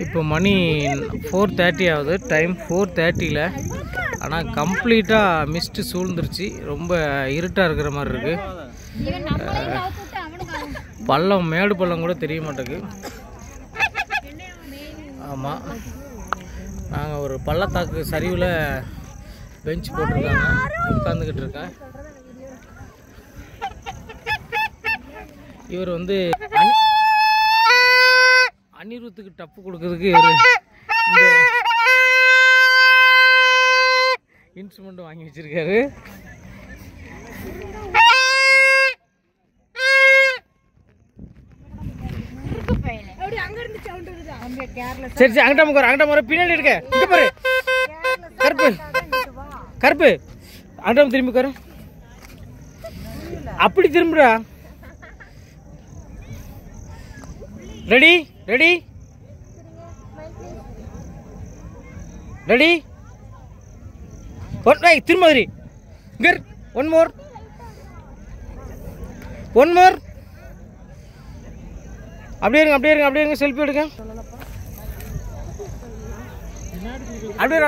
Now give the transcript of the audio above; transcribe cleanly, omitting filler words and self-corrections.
இப்போ மணி 4:30 ஆகுது. டைம் 4:30ல. ஆனால் கம்ப்ளீட்டாக மிஸ்ட்டு சூழ்ந்துருச்சு. ரொம்ப இருட்டாக இருக்கிற மாதிரி இருக்குது. பள்ளம் மேடு பள்ளம் கூட தெரிய மாட்டேங்குது. ஆமாம், நாங்கள் ஒரு பள்ளத்தாக்கு சரிவில் பெஞ்ச் போட்டிருக்காங்க, உட்காந்துக்கிட்டு இருக்கேன். இவர் வந்து அனிருத்துக்கு டப்பு கொடுக்கறதுக்கு இந்த இன்ஸ்ட்ருமெண்ட் வாங்கி வச்சிருக்காரு. சரி சரி, அங்கிட்ட முறை பின்னாடி இருக்க. இங்க பாரு கருப்பு கருப்பு, அங்கிட்ட திரும்பி உட்காரு. அப்படி திரும்புறா. Ready ready ready. திரும்ப ஒன் மோர் அப்படியே இருங்க. செல்ஃபி எடுங்க. அப்படியே